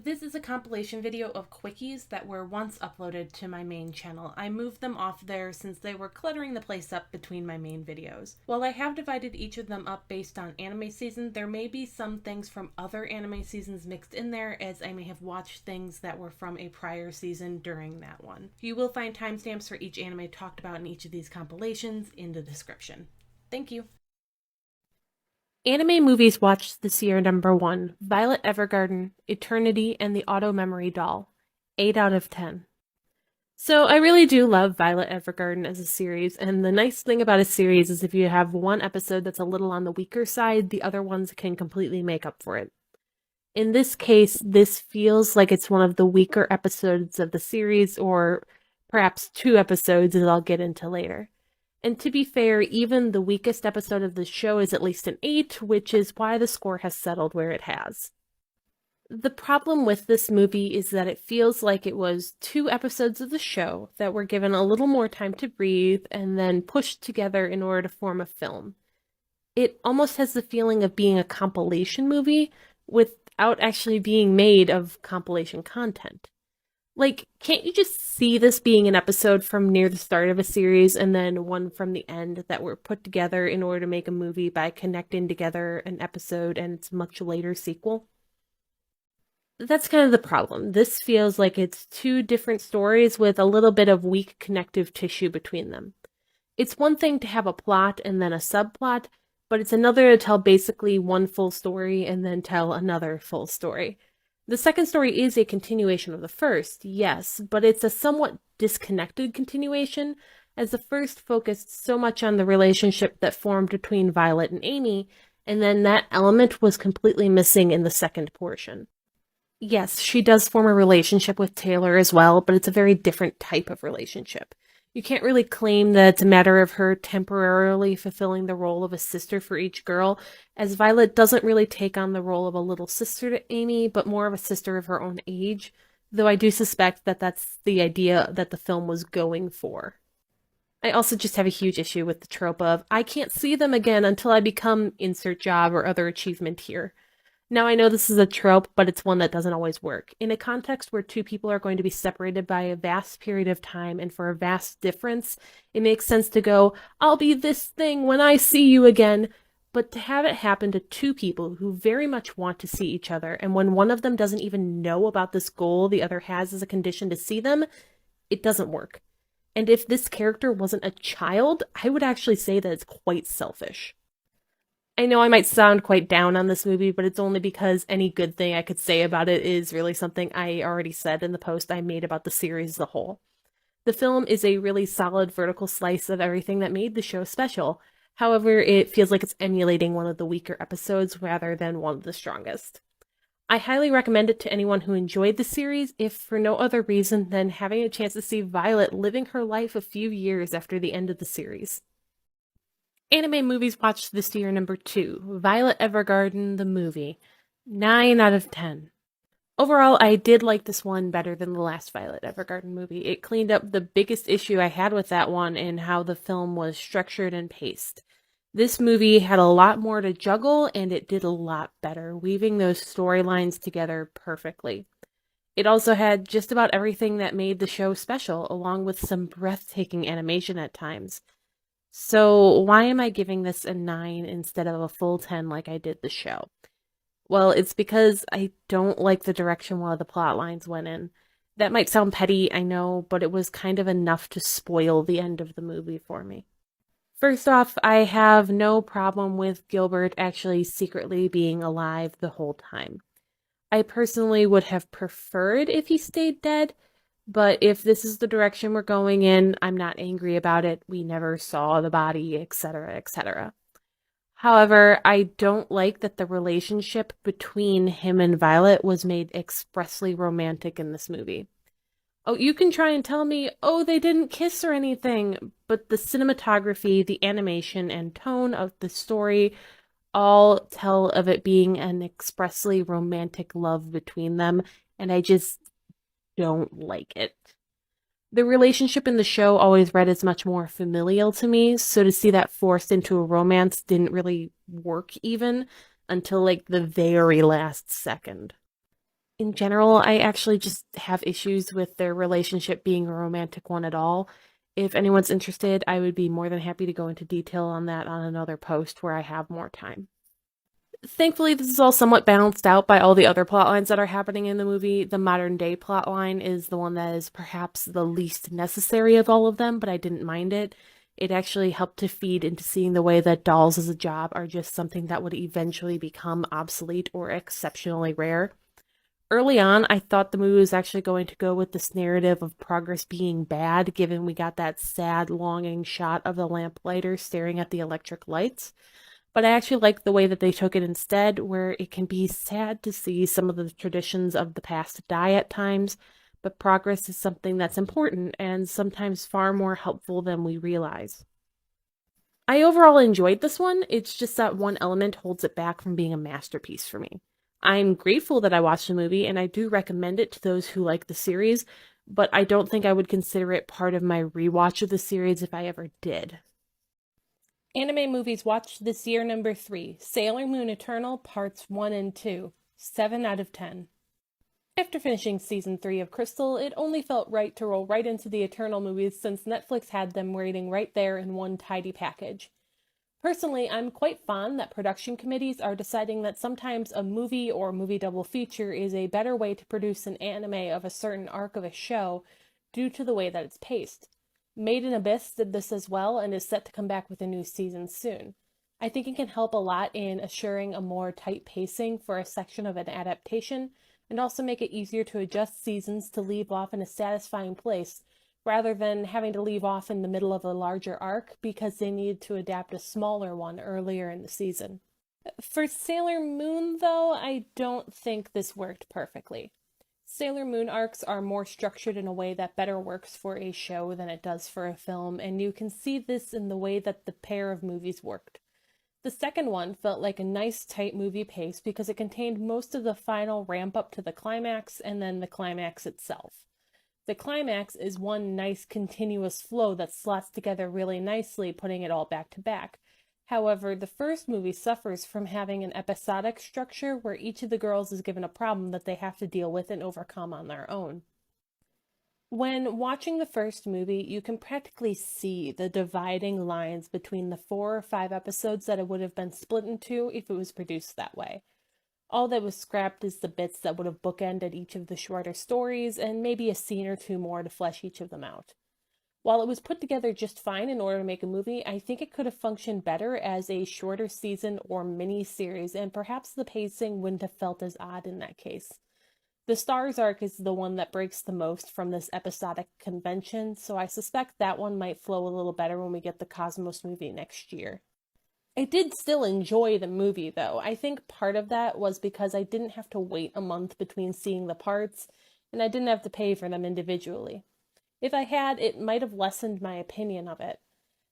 This is a compilation video of Quickies that were once uploaded to my main channel. I moved them off there since they were cluttering the place up between my main videos. While I have divided each of them up based on anime season, there may be some things from other anime seasons mixed in there, as I may have watched things that were from a prior season during that one. You will find timestamps for each anime talked about in each of these compilations in the description. Thank you. Anime movies watched this year: number 1, Violet Evergarden, Eternity, and the Auto Memory Doll. 8 out of 10. So I really do love Violet Evergarden as a series, and the nice thing about a series is if you have one episode that's a little on the weaker side, the other ones can completely make up for it. In this case, this feels like it's one of the weaker episodes of the series, or perhaps 2 episodes that I'll get into later. And to be fair, even the weakest episode of the show is at least an 8, which is why the score has settled where it has. The problem with this movie is that it feels like it was 2 episodes of the show that were given a little more time to breathe and then pushed together in order to form a film. It almost has the feeling of being a compilation movie without actually being made of compilation content. Like, can't you just see this being an episode from near the start of a series and then one from the end that were put together in order to make a movie by connecting together an episode and its much later sequel? That's kind of the problem. This feels like it's 2 different stories with a little bit of weak connective tissue between them. It's one thing to have a plot and then a subplot, but it's another to tell basically one full story and then tell another full story. The second story is a continuation of the first, yes, but it's a somewhat disconnected continuation, as the first focused so much on the relationship that formed between Violet and Amy, and then that element was completely missing in the second portion. Yes, she does form a relationship with Taylor as well, but it's a very different type of relationship. You can't really claim that it's a matter of her temporarily fulfilling the role of a sister for each girl, as Violet doesn't really take on the role of a little sister to Amy, but more of a sister of her own age, though I do suspect that that's the idea that the film was going for. I also just have a huge issue with the trope of, I can't see them again until I become insert job or other achievement here. Now, I know this is a trope, but it's one that doesn't always work. In a context where 2 people are going to be separated by a vast period of time and for a vast difference, it makes sense to go, I'll be this thing when I see you again. But to have it happen to 2 people who very much want to see each other, and when one of them doesn't even know about this goal the other has as a condition to see them, it doesn't work. And if this character wasn't a child, I would actually say that it's quite selfish. I know I might sound quite down on this movie, but it's only because any good thing I could say about it is really something I already said in the post I made about the series as a whole. The film is a really solid vertical slice of everything that made the show special. However, it feels like it's emulating one of the weaker episodes rather than one of the strongest. I highly recommend it to anyone who enjoyed the series, if for no other reason than having a chance to see Violet living her life a few years after the end of the series. Anime movies watched this year: number 2, Violet Evergarden, the movie. 9 out of 10. Overall, I did like this one better than the last Violet Evergarden movie. It cleaned up the biggest issue I had with that one in how the film was structured and paced. This movie had a lot more to juggle, and it did a lot better, weaving those storylines together perfectly. It also had just about everything that made the show special, along with some breathtaking animation at times. So why am I giving this a 9 instead of a full 10 like I did the show? Well, it's because I don't like the direction one of the plot lines went in. That might sound petty, I know, but it was kind of enough to spoil the end of the movie for me. First off, I have no problem with Gilbert actually secretly being alive the whole time. I personally would have preferred if he stayed dead, but if this is the direction we're going in, I'm not angry about it. We never saw the body, etc., etc. However, I don't like that the relationship between him and Violet was made expressly romantic in this movie. Oh, you can try and tell me, oh, they didn't kiss or anything, but the cinematography, the animation, and tone of the story all tell of it being an expressly romantic love between them, and I just don't like it. The relationship in the show always read as much more familial to me, so to see that forced into a romance didn't really work even until like the very last second. In general, I actually just have issues with their relationship being a romantic one at all. If anyone's interested, I would be more than happy to go into detail on that on another post where I have more time. Thankfully, this is all somewhat balanced out by all the other plot lines that are happening in the movie. The modern day plot line is the one that is perhaps the least necessary of all of them, but I didn't mind it. It actually helped to feed into seeing the way that dolls as a job are just something that would eventually become obsolete or exceptionally rare. Early on, I thought the movie was actually going to go with this narrative of progress being bad, given we got that sad, longing shot of the lamplighter staring at the electric lights. But I actually like the way that they took it instead, where it can be sad to see some of the traditions of the past die at times, but progress is something that's important and sometimes far more helpful than we realize. I overall enjoyed this one, it's just that one element holds it back from being a masterpiece for me. I'm grateful that I watched the movie, and I do recommend it to those who like the series, but I don't think I would consider it part of my rewatch of the series if I ever did. Anime movies watched this year number 3, Sailor Moon Eternal Parts 1 and 2, 7 out of 10. After finishing season 3 of Crystal, it only felt right to roll right into the Eternal movies since Netflix had them waiting right there in one tidy package. Personally, I'm quite fond that production committees are deciding that sometimes a movie or movie double feature is a better way to produce an anime of a certain arc of a show due to the way that it's paced. Made in Abyss did this as well and is set to come back with a new season soon. I think it can help a lot in assuring a more tight pacing for a section of an adaptation, and also make it easier to adjust seasons to leave off in a satisfying place, rather than having to leave off in the middle of a larger arc because they needed to adapt a smaller one earlier in the season. For Sailor Moon, though, I don't think this worked perfectly. Sailor Moon arcs are more structured in a way that better works for a show than it does for a film, and you can see this in the way that the pair of movies worked. The second one felt like a nice tight movie pace because it contained most of the final ramp up to the climax and then the climax itself. The climax is one nice continuous flow that slots together really nicely, putting it all back to back. However, the first movie suffers from having an episodic structure where each of the girls is given a problem that they have to deal with and overcome on their own. When watching the first movie, you can practically see the dividing lines between the 4 or 5 episodes that it would have been split into if it was produced that way. All that was scrapped is the bits that would have bookended each of the shorter stories, and maybe a scene or two more to flesh each of them out. While it was put together just fine in order to make a movie, I think it could have functioned better as a shorter season or mini-series, and perhaps the pacing wouldn't have felt as odd in that case. The Stars arc is the one that breaks the most from this episodic convention, so I suspect that one might flow a little better when we get the Cosmos movie next year. I did still enjoy the movie, though. I think part of that was because I didn't have to wait a month between seeing the parts, and I didn't have to pay for them individually. If I had, it might have lessened my opinion of it.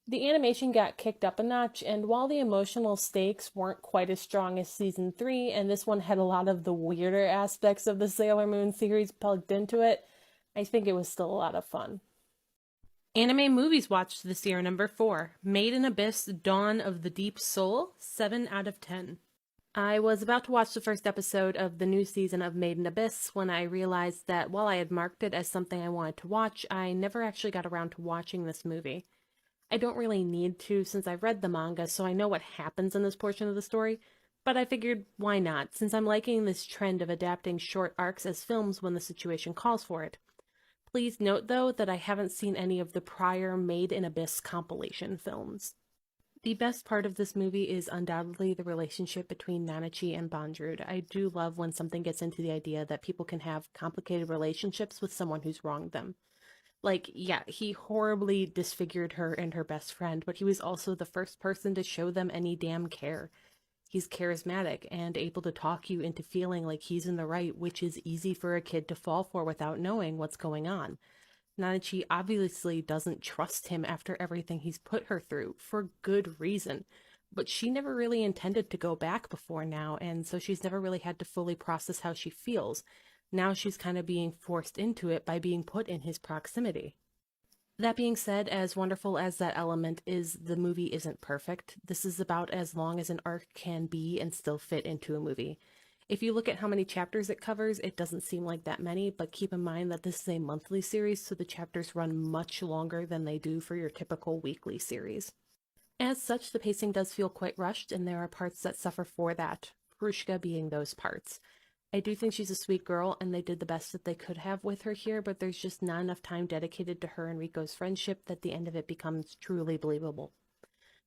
The animation got kicked up a notch, and while the emotional stakes weren't quite as strong as Season 3, and this one had a lot of the weirder aspects of the Sailor Moon series plugged into it, I think it was still a lot of fun. Anime movies watched this year number 4, Made in Abyss Dawn of the Deep Soul, 7 out of 10. I was about to watch the first episode of the new season of Made in Abyss when I realized that while I had marked it as something I wanted to watch, I never actually got around to watching this movie. I don't really need to since I've read the manga, so I know what happens in this portion of the story, but I figured why not, since I'm liking this trend of adapting short arcs as films when the situation calls for it. Please note, though, that I haven't seen any of the prior Made in Abyss compilation films. The best part of this movie is undoubtedly the relationship between Nanachi and Bondrewd. I do love when something gets into the idea that people can have complicated relationships with someone who's wronged them. Like, yeah, he horribly disfigured her and her best friend, but he was also the first person to show them any damn care. He's charismatic and able to talk you into feeling like he's in the right, which is easy for a kid to fall for without knowing what's going on. Nanachi obviously doesn't trust him after everything he's put her through, for good reason. But she never really intended to go back before now, and so she's never really had to fully process how she feels. Now she's kind of being forced into it by being put in his proximity. That being said, as wonderful as that element is, the movie isn't perfect. This is about as long as an arc can be and still fit into a movie. If you look at how many chapters it covers, it doesn't seem like that many, but keep in mind that this is a monthly series, so the chapters run much longer than they do for your typical weekly series. As such, the pacing does feel quite rushed, and there are parts that suffer for that, Prushka being those parts. I do think she's a sweet girl, and they did the best that they could have with her here, but there's just not enough time dedicated to her and Rico's friendship that the end of it becomes truly believable.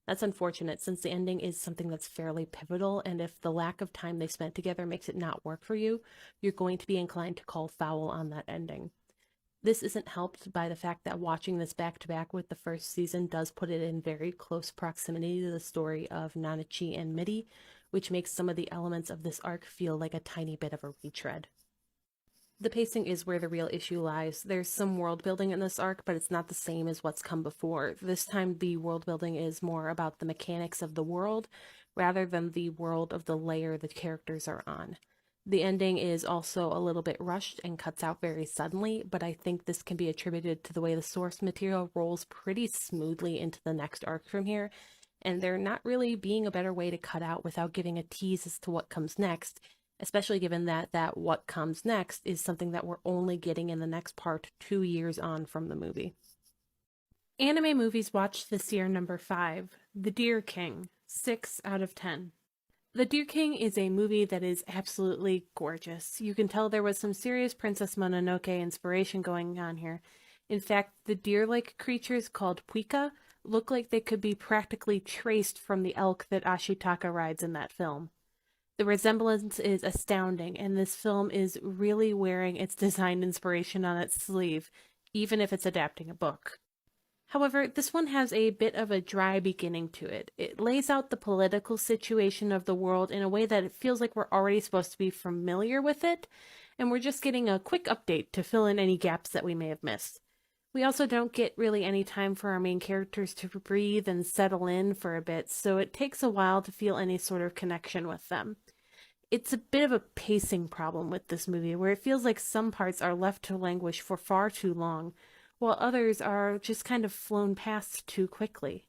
That's unfortunate, since the ending is something that's fairly pivotal, and if the lack of time they spent together makes it not work for you, you're going to be inclined to call foul on that ending. This isn't helped by the fact that watching this back-to-back with the first season does put it in very close proximity to the story of Nanachi and Midi, which makes some of the elements of this arc feel like a tiny bit of a retread. The pacing is where the real issue lies. There's some world building in this arc, but it's not the same as what's come before. This time the world building is more about the mechanics of the world, rather than the world of the layer the characters are on. The ending is also a little bit rushed and cuts out very suddenly, but I think this can be attributed to the way the source material rolls pretty smoothly into the next arc from here, and there not really being a better way to cut out without giving a tease as to what comes next, especially given that what comes next is something that we're only getting in the next part 2 years on from the movie. Anime movies watched this year number 5, The Deer King, 6 out of 10. The Deer King is a movie that is absolutely gorgeous. You can tell there was some serious Princess Mononoke inspiration going on here. In fact, the deer-like creatures called puika look like they could be practically traced from the elk that Ashitaka rides in that film. The resemblance is astounding, and this film is really wearing its design inspiration on its sleeve, even if it's adapting a book. However, this one has a bit of a dry beginning to it. It lays out the political situation of the world in a way that it feels like we're already supposed to be familiar with it, and we're just getting a quick update to fill in any gaps that we may have missed. We also don't get really any time for our main characters to breathe and settle in for a bit, so it takes a while to feel any sort of connection with them. It's a bit of a pacing problem with this movie, where it feels like some parts are left to languish for far too long, while others are just kind of flown past too quickly.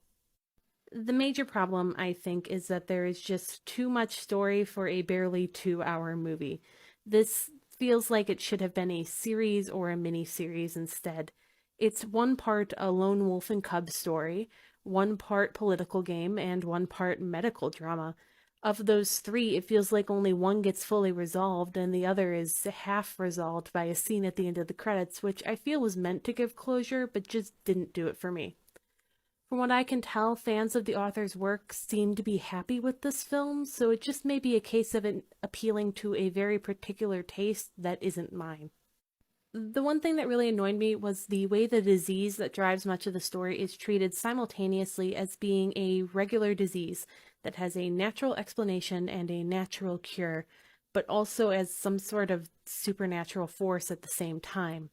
The major problem, I think, is that there is just too much story for a barely 2-hour movie. This feels like it should have been a series or a mini-series instead. It's one part a lone wolf and cub story, one part political game, and one part medical drama. Of those 3, it feels like only one gets fully resolved, and the other is half resolved by a scene at the end of the credits, which I feel was meant to give closure, but just didn't do it for me. From what I can tell, fans of the author's work seem to be happy with this film, so it just may be a case of it appealing to a very particular taste that isn't mine. The one thing that really annoyed me was the way the disease that drives much of the story is treated simultaneously as being a regular disease that has a natural explanation and a natural cure, but also as some sort of supernatural force at the same time.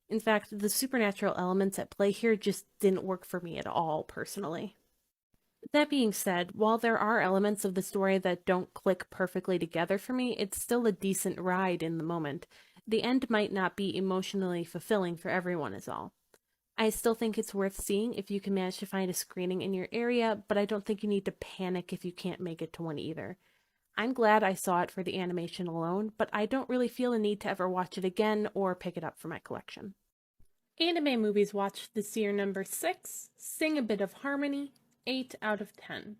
In fact, the supernatural elements at play here just didn't work for me at all, personally. That being said, while there are elements of the story that don't click perfectly together for me, it's still a decent ride in the moment. The end might not be emotionally fulfilling for everyone is all. I still think it's worth seeing if you can manage to find a screening in your area, but I don't think you need to panic if you can't make it to one either. I'm glad I saw it for the animation alone, but I don't really feel a need to ever watch it again or pick it up for my collection. Anime movies watched this year number 6, Sing a Bit of Harmony, 8 out of 10.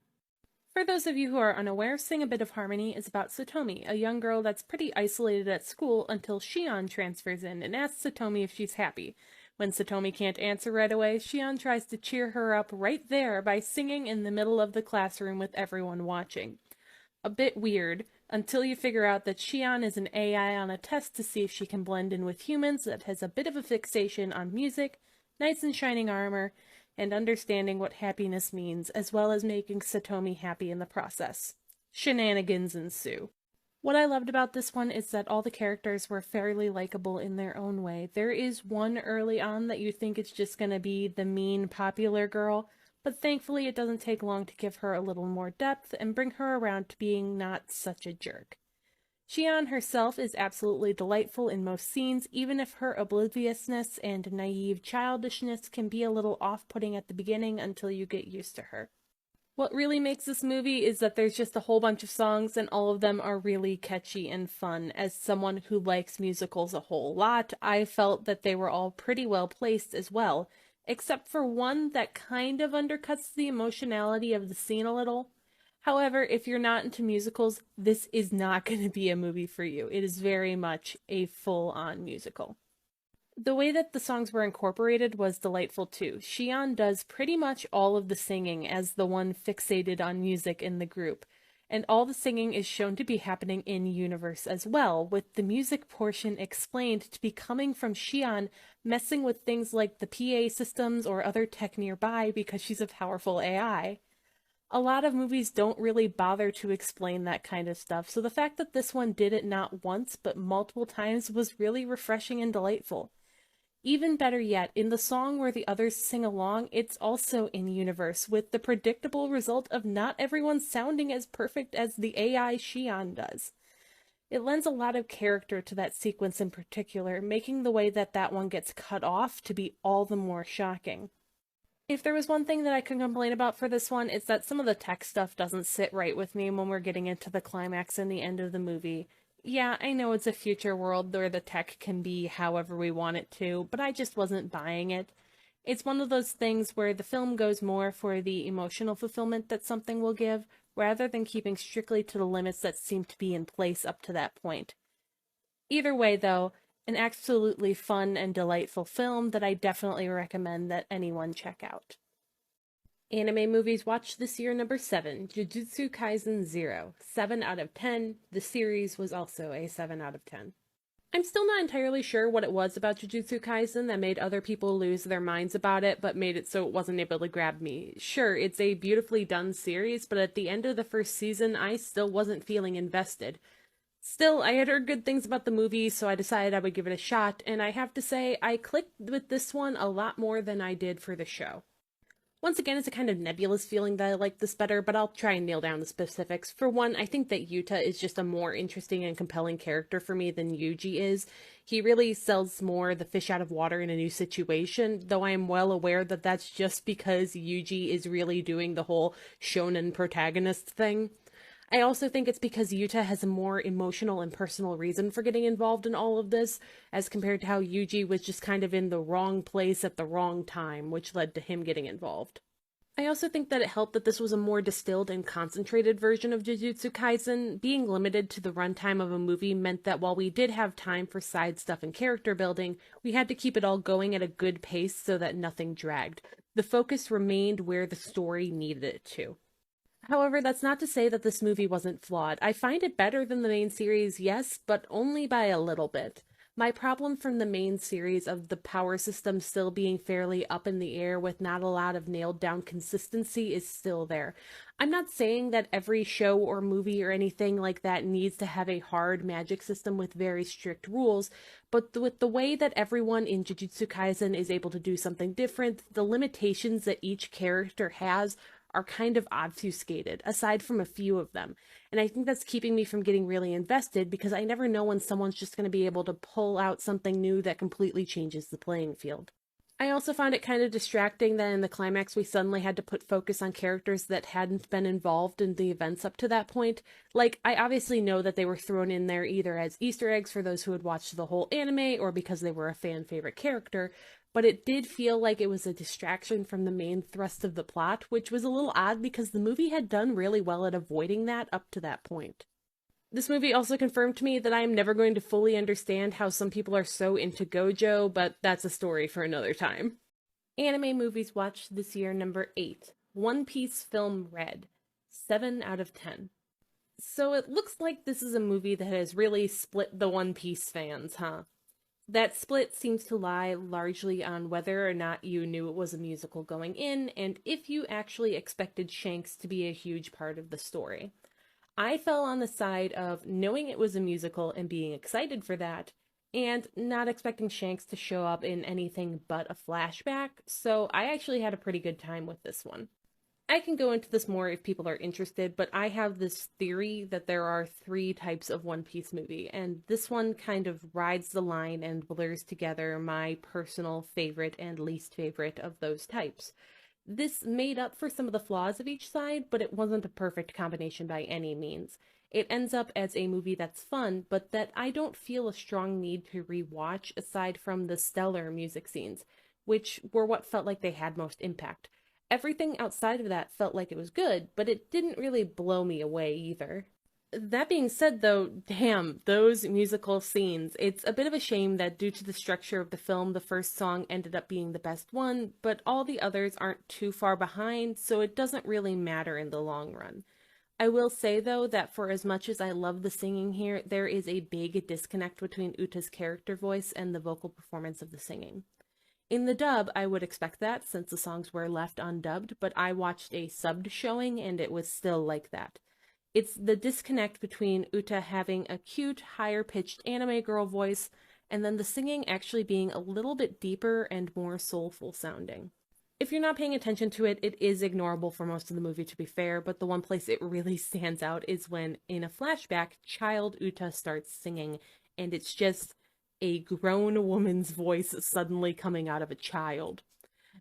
For those of you who are unaware, Sing a Bit of Harmony is about Satomi, a young girl that's pretty isolated at school until Shion transfers in and asks Satomi if she's happy. When Satomi can't answer right away, Shion tries to cheer her up right there by singing in the middle of the classroom with everyone watching. A bit weird, until you figure out that Shion is an AI on a test to see if she can blend in with humans that has a bit of a fixation on music, knights in shining armor, and understanding what happiness means, as well as making Satomi happy in the process. Shenanigans ensue. What I loved about this one is that all the characters were fairly likable in their own way. There is one early on that you think it's just going to be the mean, popular girl, but thankfully it doesn't take long to give her a little more depth and bring her around to being not such a jerk. Shion herself is absolutely delightful in most scenes, even if her obliviousness and naive childishness can be a little off-putting at the beginning until you get used to her. What really makes this movie is that there's just a whole bunch of songs and all of them are really catchy and fun. As someone who likes musicals a whole lot, I felt that they were all pretty well placed as well, except for one that kind of undercuts the emotionality of the scene a little. However, if you're not into musicals, this is not going to be a movie for you. It is very much a full-on musical. The way that the songs were incorporated was delightful too. Shion does pretty much all of the singing as the one fixated on music in the group, and all the singing is shown to be happening in universe as well, with the music portion explained to be coming from Shion messing with things like the PA systems or other tech nearby because she's a powerful AI. A lot of movies don't really bother to explain that kind of stuff, so the fact that this one did it not once but multiple times was really refreshing and delightful. Even better yet, in the song where the others sing along, it's also in-universe, with the predictable result of not everyone sounding as perfect as the AI Shion does. It lends a lot of character to that sequence in particular, making the way that that one gets cut off to be all the more shocking. If there was one thing that I could complain about for this one, it's that some of the tech stuff doesn't sit right with me when we're getting into the climax and the end of the movie. Yeah, I know it's a future world where the tech can be however we want it to, but I just wasn't buying it. It's one of those things where the film goes more for the emotional fulfillment that something will give, rather than keeping strictly to the limits that seem to be in place up to that point. Either way, though, an absolutely fun and delightful film that I definitely recommend that anyone check out. Anime movies watched this year number 7, Jujutsu Kaisen 0, 7 out of 10. The series was also a 7 out of 10. I'm still not entirely sure what it was about Jujutsu Kaisen that made other people lose their minds about it, but made it so it wasn't able to grab me. Sure, it's a beautifully done series, but at the end of the first season, I still wasn't feeling invested. Still, I had heard good things about the movie, so I decided I would give it a shot, and I have to say, I clicked with this one a lot more than I did for the show. Once again, it's a kind of nebulous feeling that I like this better, but I'll try and nail down the specifics. For one, I think that Yuta is just a more interesting and compelling character for me than Yuji is. He really sells more the fish out of water in a new situation, though I am well aware that that's just because Yuji is really doing the whole shonen protagonist thing. I also think it's because Yuta has a more emotional and personal reason for getting involved in all of this, as compared to how Yuji was just kind of in the wrong place at the wrong time, which led to him getting involved. I also think that it helped that this was a more distilled and concentrated version of Jujutsu Kaisen. Being limited to the runtime of a movie meant that while we did have time for side stuff and character building, we had to keep it all going at a good pace so that nothing dragged. The focus remained where the story needed it to. However, that's not to say that this movie wasn't flawed. I find it better than the main series, yes, but only by a little bit. My problem from the main series of the power system still being fairly up in the air with not a lot of nailed down consistency is still there. I'm not saying that every show or movie or anything like that needs to have a hard magic system with very strict rules, but with the way that everyone in Jujutsu Kaisen is able to do something different, the limitations that each character has are kind of obfuscated, aside from a few of them. And I think that's keeping me from getting really invested because I never know when someone's just going to be able to pull out something new that completely changes the playing field. I also found it kind of distracting that in the climax we suddenly had to put focus on characters that hadn't been involved in the events up to that point. Like, I obviously know that they were thrown in there either as Easter eggs for those who had watched the whole anime or because they were a fan favorite character, but it did feel like it was a distraction from the main thrust of the plot, which was a little odd because the movie had done really well at avoiding that up to that point. This movie also confirmed to me that I am never going to fully understand how some people are so into Gojo, but that's a story for another time. Anime movies watched this year number 8, One Piece Film Red, 7 out of 10. So it looks like this is a movie that has really split the One Piece fans, huh? That split seems to lie largely on whether or not you knew it was a musical going in, and if you actually expected Shanks to be a huge part of the story. I fell on the side of knowing it was a musical and being excited for that, and not expecting Shanks to show up in anything but a flashback, so I actually had a pretty good time with this one. I can go into this more if people are interested, but I have this theory that there are 3 types of One Piece movie, and this one kind of rides the line and blurs together my personal favorite and least favorite of those types. This made up for some of the flaws of each side, but it wasn't a perfect combination by any means. It ends up as a movie that's fun, but that I don't feel a strong need to rewatch aside from the stellar music scenes, which were what felt like they had most impact. Everything outside of that felt like it was good, but it didn't really blow me away either. That being said, though, damn, those musical scenes. It's a bit of a shame that due to the structure of the film, the first song ended up being the best one, but all the others aren't too far behind, so it doesn't really matter in the long run. I will say, though, that for as much as I love the singing here, there is a big disconnect between Uta's character voice and the vocal performance of the singing. In the dub, I would expect that since the songs were left undubbed, but I watched a subbed showing and it was still like that. It's the disconnect between Uta having a cute, higher pitched anime girl voice and then the singing actually being a little bit deeper and more soulful sounding. If you're not paying attention to it, it is ignorable for most of the movie, to be fair, but the one place it really stands out is when, in a flashback, child Uta starts singing, and it's just a grown woman's voice suddenly coming out of a child.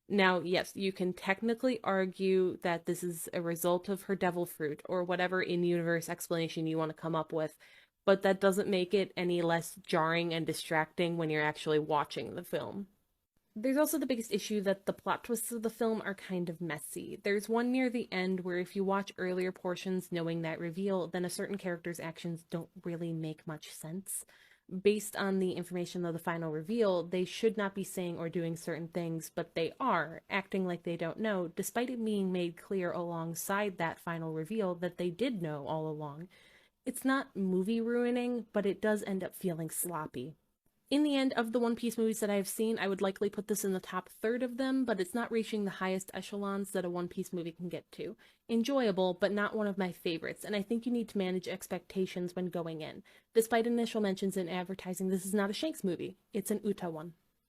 Now, yes, you can technically argue that this is a result of her devil fruit, or whatever in-universe explanation you want to come up with, but that doesn't make it any less jarring and distracting when you're actually watching the film. There's also the biggest issue that the plot twists of the film are kind of messy. There's one near the end where if you watch earlier portions knowing that reveal, then a certain character's actions don't really make much sense. Based on the information of the final reveal, they should not be saying or doing certain things, but they are, acting like they don't know, despite it being made clear alongside that final reveal that they did know all along. It's not movie ruining, but it does end up feeling sloppy. In the end, of the One Piece movies that I have seen, I would likely put this in the top third of them, but it's not reaching the highest echelons that a One Piece movie can get to. Enjoyable, but not one of my favorites, and I think you need to manage expectations when going in. Despite initial mentions in advertising, this is not a Shanks movie, it's an Uta one.